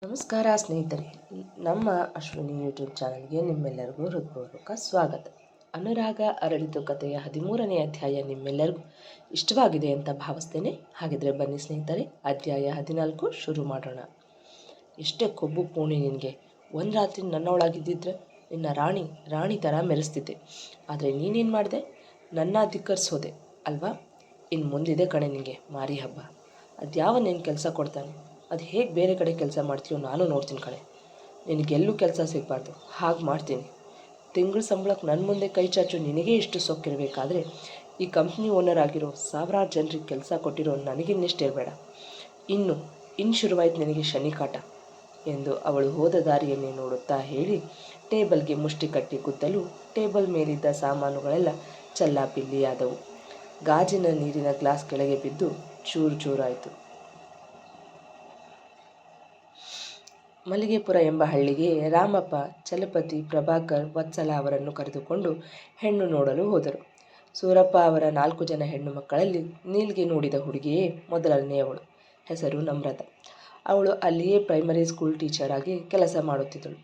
ನಮಸ್ಕಾರ ಸ್ನೇಹಿತರೆ, ನಮ್ಮ ಅಶ್ವಿನಿ ಯೂಟ್ಯೂಬ್ ಚಾನಲ್ಗೆ ನಿಮ್ಮೆಲ್ಲರಿಗೂ ಹೃತ್ಪೂರ್ವಕ ಸ್ವಾಗತ. ಅನುರಾಗ ಅರಳಿತು ಕಥೆಯ 13ನೇ ಅಧ್ಯಾಯ ನಿಮ್ಮೆಲ್ಲರಿಗೂ ಇಷ್ಟವಾಗಿದೆ ಅಂತ ಭಾವಿಸ್ತೇನೆ. ಹಾಗಿದ್ರೆ ಬನ್ನಿ ಸ್ನೇಹಿತರೆ, ಅಧ್ಯಾಯ 14 ಶುರು ಮಾಡೋಣ. ಎಷ್ಟೇ ಕೊಬ್ಬು ಪೂಣಿ ನಿನಗೆ, ಒಂದು ರಾತ್ರಿ ನನ್ನೊಳಗಿದ್ದಿದ್ರೆ ನಿನ್ನ ರಾಣಿ ಥರ ಮೆರೆಸ್ತಿದ್ದೆ. ಆದರೆ ನೀನೇನು ಮಾಡಿದೆ? ನನ್ನ ಧಿಕ್ಕರಿಸೋದೆ ಅಲ್ವಾ? ಇನ್ನು ಮುಂದಿದೆ ಕಣೆ ನಿನಗೆ ಮಾರಿ ಹಬ್ಬ. ಅದ್ಯಾವನೇನು ಕೆಲಸ ಕೊಡ್ತಾನೆ, ಅದು ಹೇಗೆ ಬೇರೆ ಕಡೆ ಕೆಲಸ ಮಾಡ್ತೀಯೋ ನಾನು ನೋಡ್ತೀನಿ ಕಣೆ. ನಿನಗೆಲ್ಲೂ ಕೆಲಸ ಸಿಗಬಾರ್ದು, ಹಾಗೆ ಮಾಡ್ತೀನಿ. ತಿಂಗಳ ಸಂಬಳಕ್ಕೆ ನನ್ನ ಮುಂದೆ ಕೈ ಚಾಚು ನಿನಗೇ ಇಷ್ಟು ಸೊಕ್ಕಿರಬೇಕಾದ್ರೆ ಈ ಕಂಪ್ನಿ ಓನರ್ ಆಗಿರೋ ಸಾವಿರಾರು ಜನರಿಗೆ ಕೆಲಸ ಕೊಟ್ಟಿರೋ ನನಗಿನ್ನೆಷ್ಟು ಇರಬೇಡ. ಇನ್ನು ಶುರುವಾಯ್ತು ನಿನಗೆ ಶನಿಕಾಟ ಎಂದು ಅವಳು ಹೋದ ದಾರಿಯನ್ನೇ ನೋಡುತ್ತಾ ಹೇಳಿ ಟೇಬಲ್ಗೆ ಮುಷ್ಟಿ ಕಟ್ಟಿ ಗುದ್ದಲು ಟೇಬಲ್ ಮೇಲಿದ್ದ ಸಾಮಾನುಗಳೆಲ್ಲ ಚಲ್ಲಾಪಿಲ್ಲಿಯಾದವು. ಗಾಜಿನ ನೀರಿನ ಗ್ಲಾಸ್ ಕೆಳಗೆ ಬಿದ್ದು ಚೂರು ಚೂರಾಯಿತು. ಮಲ್ಲಿಗೆಪುರ ಎಂಬ ಹಳ್ಳಿಗೆ ರಾಮಪ್ಪ, ಚಲಪತಿ, ಪ್ರಭಾಕರ್, ವತ್ಸಲ ಅವರನ್ನು ಕರೆದುಕೊಂಡು ಹೆಣ್ಣು ನೋಡಲು ಹೋದರು. ಸೂರಪ್ಪ ಅವರ 4 ಜನ ಹೆಣ್ಣು ಮಕ್ಕಳಲ್ಲಿ ನೀಲ್ಗೆ ನೋಡಿದ ಹುಡುಗಿಯೇ ಮೊದಲನೆಯವಳು. ಹೆಸರು ನಮ್ರತ. ಅವಳು ಅಲ್ಲಿಯೇ ಪ್ರೈಮರಿ ಸ್ಕೂಲ್ ಟೀಚರ್ ಆಗಿ ಕೆಲಸ ಮಾಡುತ್ತಿದ್ದಳು.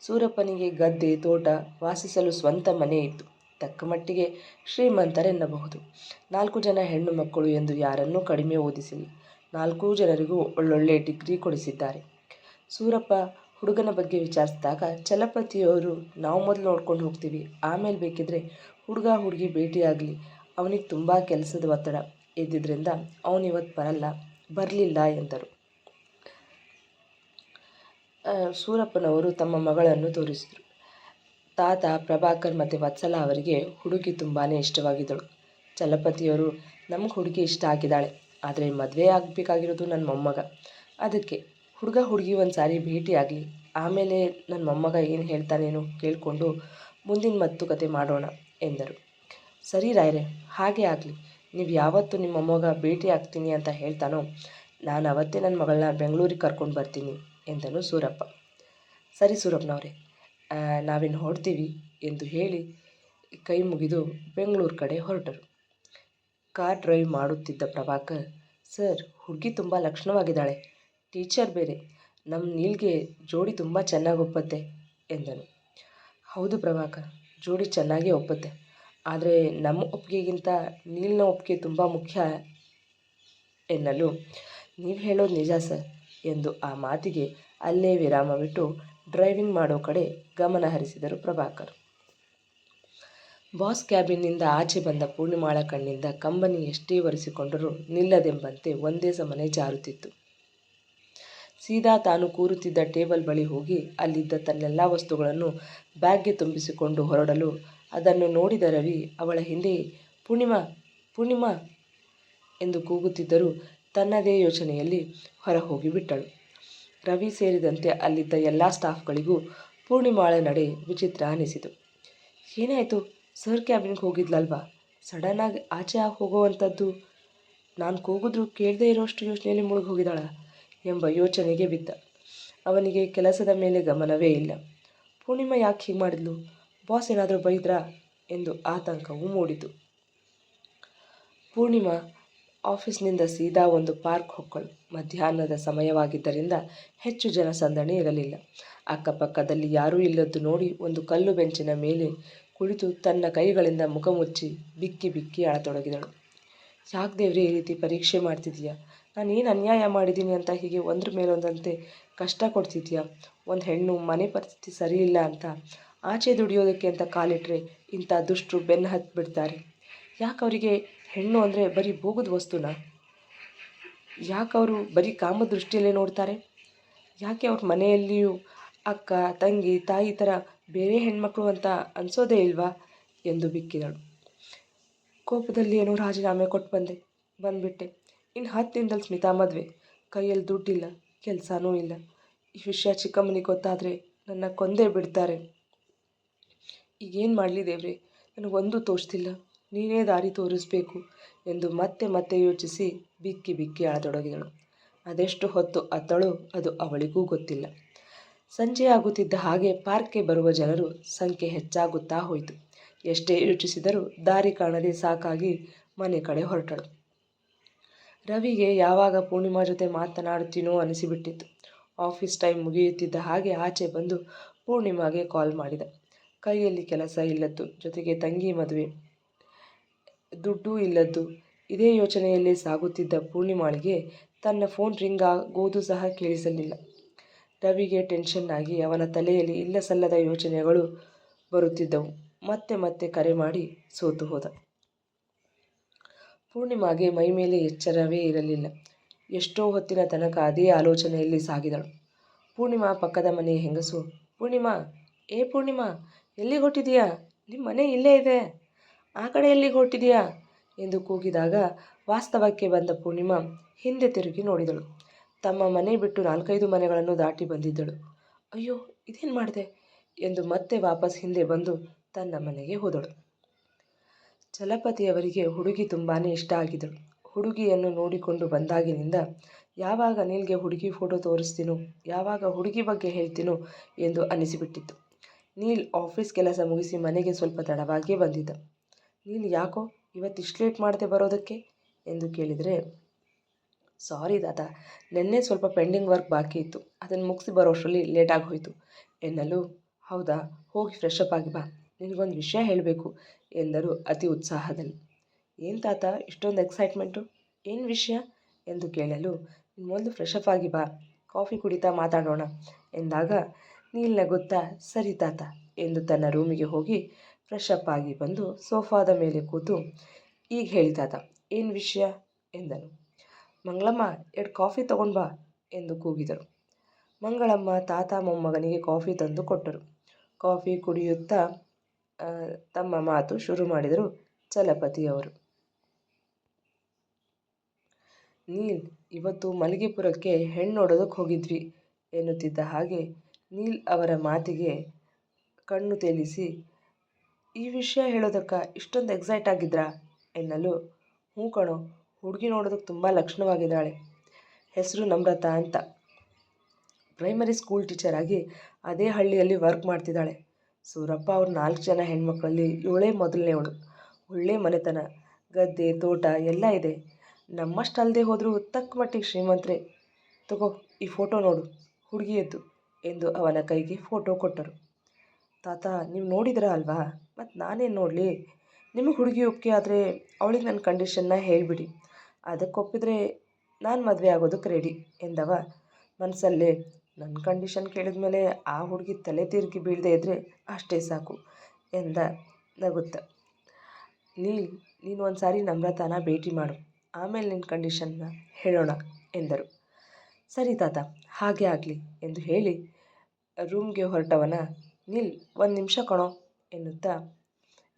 ಸೂರಪ್ಪನಿಗೆ ಗದ್ದೆ, ತೋಟ, ವಾಸಿಸಲು ಸ್ವಂತ ಮನೆ ಇತ್ತು. ತಕ್ಕ ಮಟ್ಟಿಗೆ ಶ್ರೀಮಂತರೆನ್ನಬಹುದು. 4 ಜನ ಹೆಣ್ಣು ಮಕ್ಕಳು ಎಂದು ಯಾರನ್ನೂ ಕಡಿಮೆ ಓದಿಸಿಲ್ಲ. 4 ಜನರಿಗೂ ಒಳ್ಳೊಳ್ಳೆ ಡಿಗ್ರಿ ಕೊಡಿಸಿದ್ದಾರೆ. ಸೂರಪ್ಪ ಹುಡುಗನ ಬಗ್ಗೆ ವಿಚಾರಿಸಿದಾಗ ಚಲಪತಿಯವರು, ನಾವು ಮೊದಲು ನೋಡ್ಕೊಂಡು ಹೋಗ್ತೀವಿ, ಆಮೇಲೆ ಬೇಕಿದ್ರೆ ಹುಡುಗಿ ಭೇಟಿಯಾಗಲಿ, ಅವನಿಗೆ ತುಂಬ ಕೆಲಸದ ಒತ್ತಡ ಇದ್ದಿದ್ದರಿಂದ ಅವನಿವತ್ತು ಬರಲಿಲ್ಲ ಎಂದರು. ಸೂರಪ್ಪನವರು ತಮ್ಮ ಮಗಳನ್ನು ತೋರಿಸಿದರು. ತಾತ ಪ್ರಭಾಕರ್ ಮತ್ತು ವತ್ಸಲ ಅವರಿಗೆ ಹುಡುಗಿ ತುಂಬಾ ಇಷ್ಟವಾಗಿದ್ದಳು. ಚಲಪತಿಯವರು, ನಮಗೆ ಹುಡುಗಿ ಇಷ್ಟ ಆಗಿದ್ದಾಳೆ, ಆದರೆ ಮದುವೆ ಆಗಬೇಕಾಗಿರೋದು ನನ್ನ ಮೊಮ್ಮಗ. ಅದಕ್ಕೆ ಹುಡುಗಿ ಒಂದು ಸಾರಿ ಭೇಟಿಯಾಗಲಿ, ಆಮೇಲೆ ನನ್ನ ಮೊಮ್ಮಗ ಏನು ಹೇಳ್ತಾನೇನೋ ಕೇಳಿಕೊಂಡು ಮುಂದಿನ ಮಾತುಕತೆ ಮಾಡೋಣ ಎಂದರು. ಸರಿ ರಾಯ್ರೆ, ಹಾಗೆ ಆಗಲಿ. ನೀವು ಯಾವತ್ತು ನಿಮ್ಮ ಮೊಮ್ಮಗ ಭೇಟಿ ಆಗ್ತೀನಿ ಅಂತ ಹೇಳ್ತಾನೋ ನಾನು ಅವತ್ತೇ ನನ್ನ ಮಗಳನ್ನ ಬೆಂಗಳೂರಿಗೆ ಕರ್ಕೊಂಡು ಬರ್ತೀನಿ ಎಂದನು ಸೂರಪ್ಪ. ಸರಿ ಸೂರಪ್ಪನವರೇ, ನಾವಿನ್ನು ಹೊರಡ್ತೀವಿ ಎಂದು ಹೇಳಿ ಕೈ ಮುಗಿದು ಬೆಂಗಳೂರು ಕಡೆ ಹೊರಟರು. ಕಾರ್ ಡ್ರೈವ್ ಮಾಡುತ್ತಿದ್ದ ಪ್ರಭಾಕರ್, ಸರ್, ಹುಡುಗಿ ತುಂಬ ಲಕ್ಷಣವಾಗಿದ್ದಾಳೆ, ಟೀಚರ್ ಬೇರೆ, ನಮ್ಮ ನೀಲ್ಗೆ ಜೋಡಿ ತುಂಬ ಚೆನ್ನಾಗಿ ಒಪ್ಪತ್ತೆ ಎಂದನು. ಹೌದು ಪ್ರಭಾಕರ್, ಜೋಡಿ ಚೆನ್ನಾಗೇ ಒಪ್ಪತ್ತೆ, ಆದರೆ ನಮ್ಮ ಒಪ್ಪಿಗೆಗಿಂತ ನೀಲ್ನ ಒಪ್ಪಿಗೆ ತುಂಬ ಮುಖ್ಯ ಎನ್ನಲು, ನೀವು ಹೇಳೋದು ನಿಜ ಸರ್ ಎಂದು ಆ ಮಾತಿಗೆ ಅಲ್ಲೇ ವಿರಾಮ ಬಿಟ್ಟು ಡ್ರೈವಿಂಗ್ ಮಾಡೋ ಕಡೆ ಗಮನ ಹರಿಸಿದರು ಪ್ರಭಾಕರ್. ಬಾಸ್ ಕ್ಯಾಬಿನ್ನಿಂದ ಆಚೆ ಬಂದ ಪೂರ್ಣಿಮಾಳ ಕಣ್ಣಿಂದ ಕಂಬನಿ ಎಷ್ಟೇ ಒರೆಸಿಕೊಂಡರೂ ನಿಲ್ಲದೆಂಬಂತೆ ಒಂದೇ ಸಮನೆ ಜಾರುತ್ತಿತ್ತು. ಸೀದಾ ತಾನು ಕೂರುತ್ತಿದ್ದ ಟೇಬಲ್ ಬಳಿ ಹೋಗಿ ಅಲ್ಲಿದ್ದ ತನ್ನೆಲ್ಲ ವಸ್ತುಗಳನ್ನು ಬ್ಯಾಗ್ಗೆ ತುಂಬಿಸಿಕೊಂಡು ಹೊರಡಲು ಅದನ್ನು ನೋಡಿದ ರವಿ ಅವಳ ಹಿಂದೆಯೇ ಪೂರ್ಣಿಮಾ ಎಂದು ಕೂಗುತ್ತಿದ್ದರೂ ತನ್ನದೇ ಯೋಚನೆಯಲ್ಲಿ ಹೊರ ಹೋಗಿಬಿಟ್ಟಳು. ರವಿ ಸೇರಿದಂತೆ ಅಲ್ಲಿದ್ದ ಎಲ್ಲ ಸ್ಟಾಫ್ಗಳಿಗೂ ಪೂರ್ಣಿಮಾಳ ನಡೆ ವಿಚಿತ್ರ ಅನಿಸಿತು. ಏನಾಯಿತು? ಸರ್ ಕ್ಯಾಬಿನ್ಗೆ ಹೋಗಿದ್ಲಲ್ವಾ, ಸಡನ್ನಾಗಿ ಆಚೆ ಹೋಗೋವಂಥದ್ದು? ನಾನು ಕೂಗಿದ್ರೂ ಕೇಳದೇ ಇರೋಷ್ಟು ಯೋಚನೆಯಲ್ಲಿ ಮುಳುಗಿ ಹೋಗಿದ್ದಾಳ ಎಂಬ ಯೋಚನೆಗೆ ಬಿದ್ದ. ಅವನಿಗೆ ಕೆಲಸದ ಮೇಲೆ ಗಮನವೇ ಇಲ್ಲ. ಪೂರ್ಣಿಮಾ ಯಾಕೆ ಹೀಗೆ ಮಾಡಿದ್ಲು? ಬಾಸ್ ಏನಾದರೂ ಬೈದ್ರಾ ಎಂದು ಆತಂಕವೂ ಮೂಡಿತು. ಪೂರ್ಣಿಮಾ ಆಫೀಸ್ನಿಂದ ಸೀದಾ ಒಂದು ಪಾರ್ಕ್ ಹೊಕ್ಕಳು. ಮಧ್ಯಾಹ್ನದ ಸಮಯವಾಗಿದ್ದರಿಂದ ಹೆಚ್ಚು ಜನಸಂದಣಿ ಇರಲಿಲ್ಲ. ಅಕ್ಕಪಕ್ಕದಲ್ಲಿ ಯಾರೂ ಇಲ್ಲದ್ದು ನೋಡಿ ಒಂದು ಕಲ್ಲು ಬೆಂಚಿನ ಮೇಲೆ ಕುಳಿತು ತನ್ನ ಕೈಗಳಿಂದ ಮುಖ ಮುಚ್ಚಿ ಬಿಕ್ಕಿ ಬಿಕ್ಕಿ ಅಳತೊಡಗಿದಳು. ಯಾಕೆ ದೇವ್ರೆ ಈ ರೀತಿ ಪರೀಕ್ಷೆ ಮಾಡ್ತಿದೀಯಾ? ನಾನೇನು ಅನ್ಯಾಯ ಮಾಡಿದ್ದೀನಿ ಅಂತ ಹೀಗೆ ಒಂದ್ರ ಮೇಲೊಂದಂತೆ ಕಷ್ಟ ಕೊಡ್ತಿದ್ಯಾ? ಒಂದು ಹೆಣ್ಣು ಮನೆ ಪರಿಸ್ಥಿತಿ ಸರಿ ಇಲ್ಲ ಅಂತ ಆಚೆ ದುಡಿಯೋದಕ್ಕೆ ಅಂತ ಕಾಲಿಟ್ರೆ ಇಂಥ ದುಷ್ಟರು ಬೆನ್ನು ಹತ್ತಿ ಬಿಡ್ತಾರೆ. ಯಾಕೆ ಅವರಿಗೆ ಹೆಣ್ಣು ಅಂದರೆ ಬರೀ ಭೋಗದ ವಸ್ತುನ? ಯಾಕೆ ಅವರು ಬರೀ ಕಾಮ ದೃಷ್ಟಿಯಲ್ಲೇ ನೋಡ್ತಾರೆ? ಯಾಕೆ ಅವ್ರ ಮನೆಯಲ್ಲಿಯೂ ಅಕ್ಕ, ತಂಗಿ, ತಾಯಿ ಥರ ಬೇರೆ ಹೆಣ್ಮಕ್ಳು ಅಂತ ಅನಿಸೋದೇ ಇಲ್ವಾ ಎಂದು ಬಿಕ್ಕಿದಳು. ಕೋಪದಲ್ಲಿ ಏನೋ ರಾಜೀನಾಮೆ ಕೊಟ್ಟು ಬಂದುಬಿಟ್ಟೆ. ಇನ್ನು 10 ದಿನದಲ್ಲಿ ಸ್ಮಿತಾ ಮದುವೆ. ಕೈಯಲ್ಲಿ ದುಡ್ಡಿಲ್ಲ, ಕೆಲಸನೂ ಇಲ್ಲ. ಈ ವಿಷಯ ಚಿಕ್ಕಮ್ಮನಿಗೆ ಗೊತ್ತಾದರೆ ನನ್ನ ಕೊಂದೇ ಬಿಡ್ತಾರೆ. ಈಗೇನು ಮಾಡಲಿ ದೇವ್ರೆ, ನನಗೊಂದು ತೋಚ್ತಿಲ್ಲ, ನೀನೇ ದಾರಿ ತೋರಿಸ್ಬೇಕು ಎಂದು ಮತ್ತೆ ಯೋಚಿಸಿ ಬಿಕ್ಕಿ ಬಿಕ್ಕಿ ಅಳತೊಡಗಿದಳು. ಅದೆಷ್ಟು ಹೊತ್ತು ಅತ್ತಳೋ ಅದು ಅವಳಿಗೂ ಗೊತ್ತಿಲ್ಲ. ಸಂಜೆ ಆಗುತ್ತಿದ್ದ ಹಾಗೆ ಪಾರ್ಕ್ಗೆ ಬರುವ ಜನರು ಸಂಖ್ಯೆ ಹೆಚ್ಚಾಗುತ್ತಾ ಹೋಯಿತು. ಎಷ್ಟೇ ಯೋಚಿಸಿದರೂ ದಾರಿ ಕಾಣದೆ ಸಾಕಾಗಿ ಮನೆ ಕಡೆ ಹೊರಟಳು. ರವಿಗೆ ಯಾವಾಗ ಪೂರ್ಣಿಮಾ ಜೊತೆ ಮಾತನಾಡುತ್ತೀನೋ ಅನಿಸಿಬಿಟ್ಟಿತ್ತು. ಆಫೀಸ್ ಟೈಮ್ ಮುಗಿಯುತ್ತಿದ್ದ ಹಾಗೆ ಆಚೆ ಬಂದು ಪೂರ್ಣಿಮಾಗೆ ಕಾಲ್ ಮಾಡಿದ. ಕೈಯಲ್ಲಿ ಕೆಲಸ ಇಲ್ಲದ್ದು, ಜೊತೆಗೆ ತಂಗಿ ಮದುವೆ, ದುಡ್ಡೂ ಇಲ್ಲದ್ದು, ಇದೇ ಯೋಚನೆಯಲ್ಲಿ ಸಾಗುತ್ತಿದ್ದ ಪೂರ್ಣಿಮಾಳಿಗೆ ತನ್ನ ಫೋನ್ ರಿಂಗ್ ಆಗೋದು ಸಹ ಕೇಳಿಸಲಿಲ್ಲ. ರವಿಗೆ ಟೆನ್ಷನ್ ಆಗಿ ಅವನ ತಲೆಯಲ್ಲಿ ಇಲ್ಲಸಲ್ಲದ ಯೋಚನೆಗಳು ಬರುತ್ತಿದ್ದವು. ಮತ್ತೆ ಮತ್ತೆ ಕರೆ ಮಾಡಿ ಸೋತು ಹೋದ. ಪೂರ್ಣಿಮಾಗೆ ಮೈಮೇಲೆ ಎಚ್ಚರವೇ ಇರಲಿಲ್ಲ. ಎಷ್ಟೋ ಹೊತ್ತಿನ ತನಕ ಅದೇ ಆಲೋಚನೆಯಲ್ಲಿ ಸಾಗಿದಳು. ಪೂರ್ಣಿಮಾ ಪಕ್ಕದ ಮನೆಯ ಹೆಂಗಸು, ಪೂರ್ಣಿಮಾ, ಪೂರ್ಣಿಮಾ, ಎಲ್ಲಿಗೆ ಹೊಟ್ಟಿದೀಯಾ? ನಿಮ್ಮ ಮನೆ ಇಲ್ಲೇ ಇದೆ, ಆ ಕಡೆ ಎಲ್ಲಿಗೆ ಹೊಟ್ಟಿದೀಯಾ ಎಂದು ಕೂಗಿದಾಗ ವಾಸ್ತವಕ್ಕೆ ಬಂದ ಪೂರ್ಣಿಮಾ ಹಿಂದೆ ತಿರುಗಿ ನೋಡಿದಳು. ತಮ್ಮ ಮನೆ ಬಿಟ್ಟು 4-5 ಮನೆಗಳನ್ನು ದಾಟಿ ಬಂದಿದ್ದಳು. ಅಯ್ಯೋ, ಇದೇನು ಮಾಡಿದೆ ಎಂದು ಮತ್ತೆ ವಾಪಸ್ ಹಿಂದೆ ಬಂದು ತನ್ನ ಮನೆಗೆ ಹೋದಳು. ಚಲಪತಿಯವರಿಗೆ ಹುಡುಗಿ ತುಂಬಾ ಇಷ್ಟ ಆಗಿದ್ದಳು. ಹುಡುಗಿಯನ್ನು ನೋಡಿಕೊಂಡು ಬಂದಾಗಿನಿಂದ ಯಾವಾಗ ನೀಲ್ಗೆ ಹುಡುಗಿ ಫೋಟೋ ತೋರಿಸ್ತೀನೋ, ಯಾವಾಗ ಹುಡುಗಿ ಬಗ್ಗೆ ಹೇಳ್ತೀನೋ ಎಂದು ಅನಿಸಿಬಿಟ್ಟಿತ್ತು. ನೀಲ್ ಆಫೀಸ್ ಕೆಲಸ ಮುಗಿಸಿ ಮನೆಗೆ ಸ್ವಲ್ಪ ತಡವಾಗಿಯೇ ಬಂದಿದ್ದ. ನೀನು ಯಾಕೋ ಇವತ್ತಿಷ್ಟು ಲೇಟ್ ಮಾಡದೆ ಬರೋದಕ್ಕೆ ಎಂದು ಕೇಳಿದರೆ, ಸಾರಿ ತಾತ, ನಿನ್ನೆ ಸ್ವಲ್ಪ ಪೆಂಡಿಂಗ್ ವರ್ಕ್ ಬಾಕಿ ಇತ್ತು, ಅದನ್ನು ಮುಗಿಸಿ ಬರೋಷ್ಟರಲ್ಲಿ ಲೇಟಾಗಿ ಹೋಯಿತು ಎನ್ನಲು, ಹೌದಾ, ಹೋಗಿ ಫ್ರೆಶ್ ಅಪ್ ಆಗಿ ಬಾ, ನಿನಗೊಂದು ವಿಷಯ ಹೇಳಬೇಕು ಎಂದರು ಅತಿ ಉತ್ಸಾಹದಲ್ಲಿ. ಏನು ತಾತ ಇಷ್ಟೊಂದು ಎಕ್ಸೈಟ್ಮೆಂಟು, ಏನು ವಿಷಯ ಎಂದು ಕೇಳಲು, ಮೊದಲು ಫ್ರೆಶ್ ಅಪ್ ಆಗಿ ಬಾ, ಕಾಫಿ ಕುಡಿತಾ ಮಾತಾಡೋಣ ಎಂದಾಗ ನೀಲ್ ನಗುತ್ತಾ ಸರಿ ತಾತ ಎಂದು ತನ್ನ ರೂಮಿಗೆ ಹೋಗಿ ಫ್ರೆಶ್ ಅಪ್ ಆಗಿ ಬಂದು ಸೋಫಾದ ಮೇಲೆ ಕೂತು, ಈಗ ಹೇಳಿ ತಾತ, ಏನು ವಿಷಯ ಎಂದನು. ಮಂಗಳಮ್ಮ, 2 ಕಾಫಿ ತಗೊಂಡು ಬಾ ಎಂದು ಕೂಗಿದರು. ಮಂಗಳಮ್ಮ ತಾತ ಮೊಮ್ಮಗನಿಗೆ ಕಾಫಿ ತಂದು ಕೊಟ್ಟರು. ಕಾಫಿ ಕುಡಿಯುತ್ತಾ ತಮ್ಮ ಮಾತು ಶುರು ಮಾಡಿದರು ಚಲಪತಿಯವರು. ನೀಲ್, ಇವತ್ತು ಮಲಗಿಪುರಕ್ಕೆ ಹೆಣ್ಣು ನೋಡೋದಕ್ಕೆ ಹೋಗಿದ್ವಿ ಎನ್ನುತ್ತಿದ್ದ ಹಾಗೆ ನೀಲ್ ಅವರ ಮಾತಿಗೆ ಕಣ್ಣು ತೇಲಿಸಿ, ಈ ವಿಷಯ ಹೇಳೋದಕ್ಕೆ ಇಷ್ಟೊಂದು ಎಕ್ಸೈಟ್ ಆಗಿದ್ರಾ ಎನ್ನಲು, ಹ್ಞೂ ಕಣೋ, ಹುಡುಗಿ ನೋಡೋದಕ್ಕೆ ತುಂಬ ಲಕ್ಷಣವಾಗಿದ್ದಾಳೆ, ಹೆಸರು ನಮ್ರತಾ ಅಂತ, ಪ್ರೈಮರಿ ಸ್ಕೂಲ್ ಟೀಚರ್ ಆಗಿ ಅದೇ ಹಳ್ಳಿಯಲ್ಲಿ ವರ್ಕ್ ಮಾಡ್ತಿದ್ದಾಳೆ. ಸೂರಪ್ಪ ಅವ್ರ 4 ಜನ ಹೆಣ್ಮಕ್ಳಲ್ಲಿ ಇವಳೇ ಮೊದಲನೇವಳು. ಒಳ್ಳೆ ಮನೆತನ, ಗದ್ದೆ ತೋಟ ಎಲ್ಲ ಇದೆ. ನಮ್ಮಷ್ಟಲ್ಲದೆ ಹೋದರೂ ತಕ್ಕ ಮಟ್ಟಿಗೆ ಶ್ರೀಮಂತರೇ. ತಗೋ ಈ ಫೋಟೋ ನೋಡು ಹುಡುಗಿಯದ್ದು ಎಂದು ಅವನ ಕೈಗೆ ಫೋಟೋ ಕೊಟ್ಟರು. ತಾತ, ನೀವು ನೋಡಿದ್ರ ಅಲ್ವಾ, ಮತ್ತು ನಾನೇನು ನೋಡಲಿ, ನಿಮಗೆ ಹುಡುಗಿ ಒಪ್ಪಿಗೆ ಆದರೆ ಅವಳಿಗೆ ನನ್ನ ಕಂಡೀಷನ್ನ ಹೇಳಿಬಿಡಿ, ಅದಕ್ಕೆ ಒಪ್ಪಿದರೆ ನಾನು ಮದುವೆ ಆಗೋದಕ್ಕೆ ರೆಡಿ ಎಂದವ ಮನಸ್ಸಲ್ಲೇ. ನನ್ನ ಕಂಡೀಷನ್ ಕೇಳಿದ ಮೇಲೆ ಆ ಹುಡುಗಿ ತಲೆ ತಿರುಗಿ ಬೀಳದೆ ಇದ್ದರೆ ಅಷ್ಟೇ ಸಾಕು ಎಂದ ನಗುತ್ತ. ನೀನು ಒಂದು ಸಾರಿ ನಮ್ರತಾನ ಭೇಟಿ ಮಾಡು, ಆಮೇಲೆ ನಿನ್ನ ಕಂಡೀಷನ್ನ ಹೇಳೋಣ ಎಂದರು. ಸರಿ ತಾತ, ಹಾಗೆ ಆಗಲಿ ಎಂದು ಹೇಳಿ ರೂಮ್ಗೆ ಹೊರಟವನ, ನೀಲ್ 1 ನಿಮಿಷ ಕಣೋ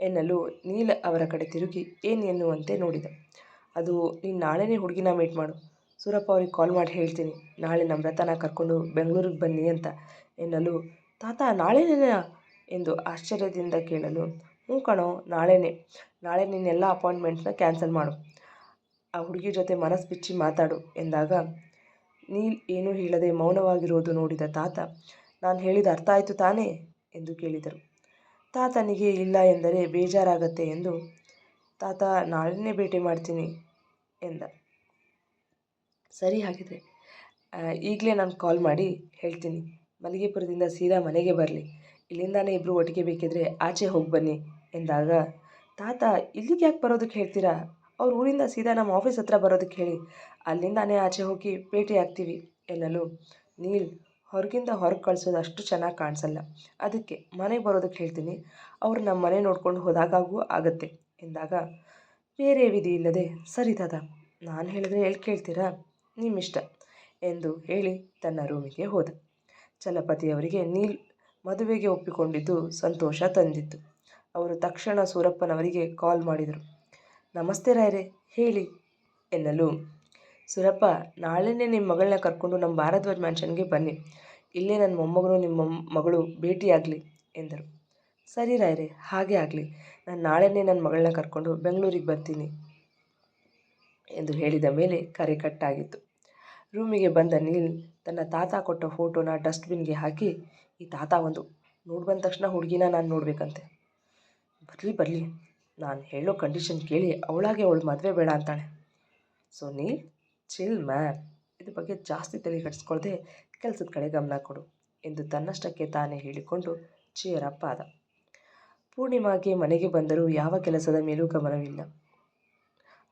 ಎನ್ನಲು ನೀಲ್ ಅವರ ಕಡೆ ತಿರುಗಿ ಏನು ಎನ್ನುವಂತೆ ನೋಡಿದ. ಅದು ನೀನು ನಾಳೆನೇ ಹುಡುಗಿನ ಮೀಟ್ ಮಾಡು, ಸೂರಪ್ಪ ಅವ್ರಿಗೆ ಕಾಲ್ ಮಾಡಿ ಹೇಳ್ತೀನಿ, ನಾಳೆ ನಮ್ರತಾನ ಕರ್ಕೊಂಡು ಬೆಂಗಳೂರಿಗೆ ಬನ್ನಿ ಅಂತ ಎನ್ನಲು, ತಾತ ನಾಳೆನೇನಾ ಎಂದು ಆಶ್ಚರ್ಯದಿಂದ ಕೇಳಲು, ಹ್ಞೂ ಕಣೋ, ನಾಳೆ ನಿನ್ನೆಲ್ಲ ಅಪಾಯಿಂಟ್ಮೆಂಟ್ನ ಕ್ಯಾನ್ಸಲ್ ಮಾಡು, ಆ ಹುಡುಗಿ ಜೊತೆ ಮನಸ್ಸು ಬಿಚ್ಚಿ ಮಾತಾಡು ಎಂದಾಗ ನೀಲ್ ಏನೂ ಹೇಳದೆ ಮೌನವಾಗಿರೋದು ನೋಡಿದ ತಾತ, ನಾನು ಹೇಳಿದ ಅರ್ಥ ಆಯಿತು ತಾನೇ ಎಂದು ಕೇಳಿದರು. ತಾತನಿಗೆ ಇಲ್ಲ ಎಂದರೆ ಬೇಜಾರಾಗತ್ತೆ ಎಂದು, ತಾತ ನಾಳೆನೇ ಭೇಟಿ ಮಾಡ್ತೀನಿ ಎಂದ. ಸರಿ, ಹಾಗಿದ್ರೆ ಈಗಲೇ ನಾನು ಕಾಲ್ ಮಾಡಿ ಹೇಳ್ತೀನಿ, ಮಲ್ಲಿಗೆಪುರದಿಂದ ಸೀದಾ ಮನೆಗೆ ಬರಲಿ, ಇಲ್ಲಿಂದಾನೇ ಇಬ್ಬರು ಒಟ್ಟಿಗೆ ಬೇಕಿದ್ರೆ ಆಚೆ ಹೋಗಿ ಬನ್ನಿ ಎಂದಾಗ, ತಾತ ಇಲ್ಲಿಗೆ ಯಾಕೆ ಬರೋದಕ್ಕೆ ಹೇಳ್ತೀರಾ, ಅವ್ರ ಊರಿಂದ ಸೀದಾ ನಮ್ಮ ಆಫೀಸ್ ಹತ್ರ ಬರೋದಕ್ಕೆ ಹೇಳಿ, ಅಲ್ಲಿಂದಾನೇ ಆಚೆ ಹೋಗಿ ಭೇಟಿ ಆಗ್ತೀವಿ ಎನ್ನಲು, ನೀಲ್, ಹೊರಗೆ ಕಳಿಸೋದು ಅಷ್ಟು ಚೆನ್ನಾಗಿ ಕಾಣಿಸಲ್ಲ, ಅದಕ್ಕೆ ಮನೆಗೆ ಬರೋದಕ್ಕೆ ಹೇಳ್ತೀನಿ, ಅವರು ನಮ್ಮ ಮನೆ ನೋಡ್ಕೊಂಡು ಹೋದಾಗೂ ಆಗತ್ತೆ ಎಂದಾಗ, ಬೇರೆ ವಿಧಿ ಇಲ್ಲದೆ ಸರಿ ತಾತ, ನಾನು ಹೇಳಿದ್ರೆ ಎಲ್ಲಿ ಕೇಳ್ತೀರಾ, ನಿಮ್ಮಿಷ್ಟ ಎಂದು ಹೇಳಿ ತನ್ನ ರೂಮಿಗೆ ಹೋದ. ಚಲಪತಿಯವರಿಗೆ ನೀಲ್ ಮದುವೆಗೆ ಒಪ್ಪಿಕೊಂಡಿದ್ದು ಸಂತೋಷ ತಂದಿತ್ತು. ಅವರು ತಕ್ಷಣ ಸೂರಪ್ಪನವರಿಗೆ ಕಾಲ್ ಮಾಡಿದರು. ನಮಸ್ತೆ ರಾಯರೇ, ಹೇಳಿ ಎನ್ನಲು, ಸೂರಪ್ಪ, ನಾಳೆನೇ ನಿಮ್ಮ ಮಗಳನ್ನ ಕರ್ಕೊಂಡು ನಮ್ಮ ಭಾರದ್ವಾಜ್ ಮ್ಯಾನ್ಷನ್ಗೆ ಬನ್ನಿ, ಇಲ್ಲೇ ನನ್ನ ಮೊಮ್ಮಗನು ನಿಮ್ಮ ಮಗಳು ಭೇಟಿಯಾಗಲಿ ಎಂದರು. ಸರಿ ರಾಯರೇ, ಹಾಗೆ ಆಗಲಿ, ನಾನು ನಾಳೆನೇ ನನ್ನ ಮಗಳನ್ನ ಕರ್ಕೊಂಡು ಬೆಂಗಳೂರಿಗೆ ಬರ್ತೀನಿ ಎಂದು ಹೇಳಿದ ಮೇಲೆ ಕರೆ ಕಟ್ಟಾಗಿತ್ತು. ರೂಮಿಗೆ ಬಂದ ನೀಲ್ ತನ್ನ ತಾತ ಕೊಟ್ಟ ಫೋಟೋನ ಡಸ್ಟ್ಬಿನ್ಗೆ ಹಾಕಿ, ಈ ತಾತ ಒಂದು ನೋಡಿ ಬಂದ ತಕ್ಷಣ ಹುಡುಗಿನ ನಾನು ನೋಡಬೇಕಂತೆ, ಬರಲಿ, ನಾನು ಹೇಳೋ ಕಂಡೀಷನ್ ಕೇಳಿ ಅವಳಾಗೆ ಅವಳು ಮದುವೆ ಬೇಡ ಅಂತಾಳೆ. ಸೊ ನೀಲ್ ಚಿಲ್ ಮ್ಯಾನ್, ಇದ್ರ ಬಗ್ಗೆ ಜಾಸ್ತಿ ತಲೆ ಕೆಡಿಸ್ಕೊಳ್ದೆ ಕೆಲಸದ ಕಡೆ ಗಮನ ಕೊಡು ಎಂದು ತನ್ನಷ್ಟಕ್ಕೆ ತಾನೇ ಹೇಳಿಕೊಂಡು ಚೇರಪ್ಪ ಆದ. ಪೂರ್ಣಿಮಾಗೆ ಮನೆಗೆ ಬಂದರೂ ಯಾವ ಕೆಲಸದ ಮೇಲೂ ಗಮನವಿಲ್ಲ.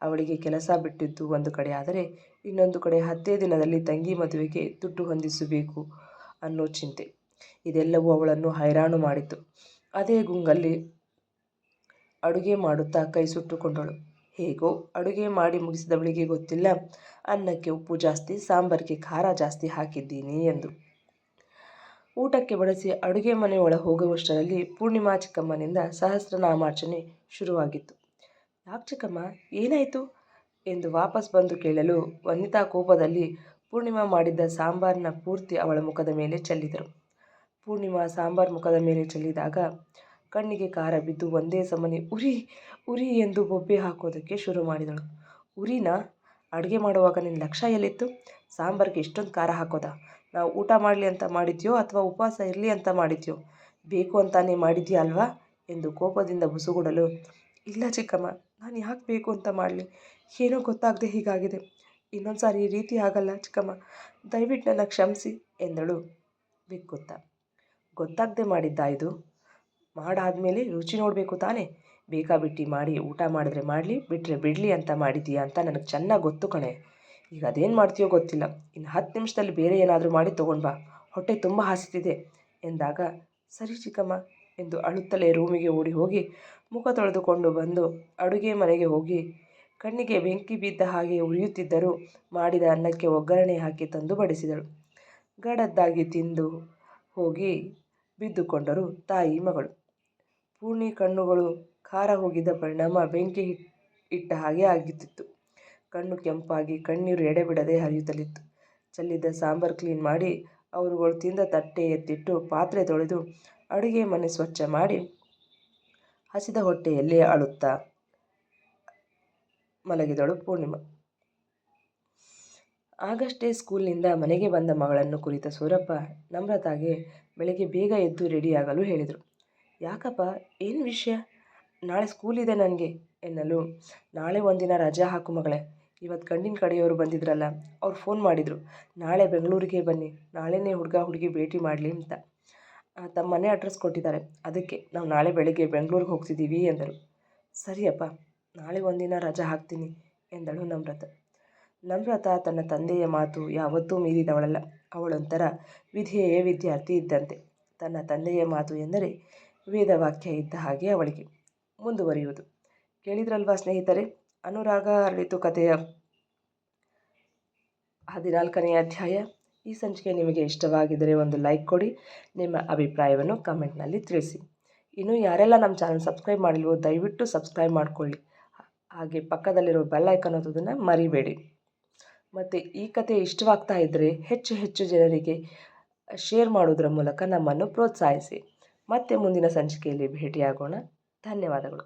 ಅವಳಿಗೆ ಕೆಲಸ ಬಿಟ್ಟಿದ್ದು ಒಂದು ಕಡೆ ಆದರೆ ಇನ್ನೊಂದು ಕಡೆ 10 ದಿನದಲ್ಲಿ ತಂಗಿ ಮದುವೆಗೆ ದುಡ್ಡು ಹೊಂದಿಸಬೇಕು ಅನ್ನೋ ಚಿಂತೆ. ಇದೆಲ್ಲವೂ ಅವಳನ್ನು ಹೈರಾಣು ಮಾಡಿತ್ತು. ಅದೇ ಗುಂಗಲ್ಲಿ ಅಡುಗೆ ಮಾಡುತ್ತಾ ಕೈ ಸುಟ್ಟುಕೊಂಡಳು. ಹೇಗೋ ಅಡುಗೆ ಮಾಡಿ ಮುಗಿಸಿದವಳಿಗೆ ಗೊತ್ತಿಲ್ಲ ಅನ್ನಕ್ಕೆ ಉಪ್ಪು ಜಾಸ್ತಿ, ಸಾಂಬಾರಿಗೆ ಖಾರ ಜಾಸ್ತಿ ಹಾಕಿದ್ದೀನಿ ಎಂದು. ಊಟಕ್ಕೆ ಬಡಿಸಿ ಅಡುಗೆ ಮನೆ ಒಳ ಹೋಗುವಷ್ಟರಲ್ಲಿ ಪೂರ್ಣಿಮಾ ಚಿಕ್ಕಮ್ಮನಿಂದ ಸಹಸ್ರನಾಮಾರ್ಚನೆ ಶುರುವಾಗಿತ್ತು. ಯಾಕೆ ಚಿಕ್ಕಮ್ಮ, ಏನಾಯಿತು ಎಂದು ವಾಪಸ್ ಬಂದು ಕೇಳಲು ವನಿತಾ ಕೋಪದಲ್ಲಿ ಪೂರ್ಣಿಮಾ ಮಾಡಿದ್ದ ಸಾಂಬಾರನ್ನ ಪೂರ್ತಿ ಅವಳ ಮುಖದ ಮೇಲೆ ಚೆಲ್ಲಿದರು. ಪೂರ್ಣಿಮಾ ಸಾಂಬಾರು ಮುಖದ ಮೇಲೆ ಚೆಲ್ಲಿದಾಗ ಕಣ್ಣಿಗೆ ಖಾರ ಬಿದ್ದು ಒಂದೇ ಸಮನೆ ಉರಿ ಉರಿ ಎಂದು ಬೊಬ್ಬೆ ಹಾಕೋದಕ್ಕೆ ಶುರು ಮಾಡಿದಳು. ಉರಿನಾ? ಅಡುಗೆ ಮಾಡುವಾಗ ನಿನ್ನ ಲಕ್ಷ್ಯ ಎಲ್ಲಿತ್ತು? ಸಾಂಬಾರಿಗೆ ಇಷ್ಟೊಂದು ಖಾರ ಹಾಕೋದಾ? ನಾವು ಊಟ ಮಾಡಲಿ ಅಂತ ಮಾಡಿದ್ಯೋ ಅಥವಾ ಉಪವಾಸ ಇರಲಿ ಅಂತ ಮಾಡಿದ್ಯೋ? ಬೇಕು ಅಂತಾನೇ ಮಾಡಿದ್ಯಾ ಅಲ್ವಾ ಎಂದು ಕೋಪದಿಂದ ಬುಸುಗುಡಲು, ಇಲ್ಲ ಚಿಕ್ಕಮ್ಮ, ನಾನು ಯಾಕೆ ಬೇಕು ಅಂತ ಮಾಡಲಿ, ಏನೋ ಗೊತ್ತಾಗದೆ ಹೀಗಾಗಿದೆ. ಇನ್ನೊಂದು ಸಾರಿ ಈ ರೀತಿ ಆಗಲ್ಲ ಚಿಕ್ಕಮ್ಮ, ದಯವಿಟ್ಟು ನನ್ನ ಕ್ಷಮಿಸಿ ಎಂದಳು ಬಿಕ್ಕುತ್ತಾ. ಗೊತ್ತಾಗದೆ ಮಾಡಿದ್ದಾ ಇದು? ಮಾಡಾದ್ಮೇಲೆ ರುಚಿ ನೋಡಬೇಕು ತಾನೇ. ಬೇಕಾಬಿಟ್ಟಿ ಮಾಡಿ ಊಟ ಮಾಡಿದ್ರೆ ಮಾಡಲಿ, ಬಿಟ್ಟರೆ ಬಿಡಲಿ ಅಂತ ಮಾಡಿದ್ದೀಯಾ ಅಂತ ನನಗೆ ಚೆನ್ನಾಗಿ ಗೊತ್ತು ಕಣೆ. ಈಗ ಅದೇನು ಮಾಡ್ತೀಯೋ ಗೊತ್ತಿಲ್ಲ. ಇನ್ನು 10 ನಿಮಿಷದಲ್ಲಿ ಬೇರೆ ಏನಾದರೂ ಮಾಡಿ ತೊಗೊಂಡು ಬಾ, ಹೊಟ್ಟೆ ತುಂಬ ಹಸಿತಿದೆ ಎಂದಾಗ, ಸರಿ ಚಿಕ್ಕಮ್ಮ ಎಂದು ಅಳುತ್ತಲೇ ರೂಮಿಗೆ ಓಡಿ ಹೋಗಿ ಮುಖ ತೊಳೆದುಕೊಂಡು ಬಂದು ಅಡುಗೆ ಮನೆಗೆ ಹೋಗಿ ಕಣ್ಣಿಗೆ ಬೆಂಕಿ ಬಿದ್ದ ಹಾಗೆ ಉರಿಯುತ್ತಿದ್ದರೂ ಮಾಡಿದ ಅನ್ನಕ್ಕೆ ಒಗ್ಗರಣೆ ಹಾಕಿ ತಂದು ಬಡಿಸಿದಳು. ಗಡದ್ದಾಗಿ ತಿಂದು ಹೋಗಿ ಬಿದ್ದುಕೊಂಡರು ತಾಯಿ ಮಗಳು. ಪೂರ್ಣಿ ಕಣ್ಣುಗಳು ಖಾರ ಹೋಗಿದ್ದ ಪರಿಣಾಮ ಬೆಂಕಿ ಇಟ್ಟ ಹಾಗೆ ಆಗುತ್ತಿತ್ತು. ಕಣ್ಣು ಕೆಂಪಾಗಿ ಕಣ್ಣೀರು ಎಡೆಬಿಡದೆ ಹರಿಯುತ್ತಲಿತ್ತು. ಚೆಲ್ಲಿದ್ದ ಸಾಂಬಾರು ಕ್ಲೀನ್ ಮಾಡಿ ಅವರುಗಳು ತಿಂದ ತಟ್ಟೆ ಎತ್ತಿಟ್ಟು ಪಾತ್ರೆ ತೊಳೆದು ಅಡುಗೆ ಮನೆ ಸ್ವಚ್ಛ ಮಾಡಿ ಹಸಿದ ಹೊಟ್ಟೆಯಲ್ಲೇ ಅಳುತ್ತಾ ಮಲಗಿದಳು ಪೂರ್ಣಿಮಾ. ಆಗಷ್ಟೇ ಸ್ಕೂಲ್ನಿಂದ ಮನೆಗೆ ಬಂದ ಮಗಳನ್ನು ಕುರಿತ ಸೂರಪ್ಪ ನಮ್ರತಾಗೆ ಬೆಳಗ್ಗೆ ಬೇಗ ಎದ್ದು ರೆಡಿಯಾಗಲು ಹೇಳಿದರು. ಯಾಕಪ್ಪ, ಏನು ವಿಷಯ? ನಾಳೆ ಸ್ಕೂಲ್ ಇದೆ ನನಗೆ ಎನ್ನಲು, ನಾಳೆ ಒಂದಿನ ರಜಾ ಹಾಕು ಮಗಳೇ. ಇವತ್ತು ಗಂಡಿನ ಕಡೆಯವರು ಬಂದಿದ್ರಲ್ಲ, ಅವ್ರು ಫೋನ್ ಮಾಡಿದರು, ನಾಳೆ ಬೆಂಗಳೂರಿಗೆ ಬನ್ನಿ, ನಾಳೆನೇ ಹುಡುಗ ಹುಡುಗಿ ಭೇಟಿ ಮಾಡಲಿ ಅಂತ. ತಮ್ಮ ಮನೆ ಅಡ್ರೆಸ್ ಕೊಟ್ಟಿದ್ದಾರೆ, ಅದಕ್ಕೆ ನಾವು ನಾಳೆ ಬೆಳಗ್ಗೆ ಬೆಂಗಳೂರಿಗೆ ಹೋಗ್ತಿದ್ದೀವಿ ಎಂದರು. ಸರಿಯಪ್ಪ, ನಾಳೆ ಒಂದಿನ ರಜಾ ಹಾಕ್ತೀನಿ ಎಂದಳು ನಮ್ರತಾ ತನ್ನ ತಂದೆಯ ಮಾತು ಯಾವತ್ತೂ ಮೀರಿದವಳಲ್ಲ. ಅವಳೊಂಥರ ವಿಧೇಯ ವಿದ್ಯಾರ್ಥಿ ಇದ್ದಂತೆ. ತನ್ನ ತಂದೆಯ ಮಾತು ಎಂದರೆ ವೇದವಾಕ್ಯ ಇದ್ದ ಹಾಗೆ ಅವಳಿಗೆ. ಮುಂದುವರಿಯುವುದು ಕೇಳಿದ್ರಲ್ವಾ ಸ್ನೇಹಿತರೆ. ಅನುರಾಗ ಅರಳಿತು ಕಥೆಯ 14ನೇ ಅಧ್ಯಾಯ. ಈ ಸಂಚಿಕೆ ನಿಮಗೆ ಇಷ್ಟವಾಗಿದ್ದರೆ ಒಂದು ಲೈಕ್ ಕೊಡಿ, ನಿಮ್ಮ ಅಭಿಪ್ರಾಯವನ್ನು ಕಮೆಂಟ್ನಲ್ಲಿ ತಿಳಿಸಿ. ಇನ್ನು ಯಾರೆಲ್ಲ ನಮ್ಮ ಚಾನಲ್ ಸಬ್ಸ್ಕ್ರೈಬ್ ಮಾಡಿಲ್ವೋ ದಯವಿಟ್ಟು ಸಬ್ಸ್ಕ್ರೈಬ್ ಮಾಡಿಕೊಳ್ಳಿ. ಹಾಗೆ ಪಕ್ಕದಲ್ಲಿರೋ ಬೆಲ್ ಐಕಾನ್ ಒತ್ತೋದನ್ನು ಮರಿಬೇಡಿ. ಮತ್ತು ಈ ಕಥೆ ಇಷ್ಟವಾಗ್ತಾ ಇದ್ದರೆ ಹೆಚ್ಚು ಹೆಚ್ಚು ಜನರಿಗೆ ಶೇರ್ ಮಾಡೋದರ ಮೂಲಕ ನಮ್ಮನ್ನು ಪ್ರೋತ್ಸಾಹಿಸಿ. ಮತ್ತೆ ಮುಂದಿನ ಸಂಚಿಕೆಯಲ್ಲಿ ಭೇಟಿಯಾಗೋಣ. ಧನ್ಯವಾದಗಳು.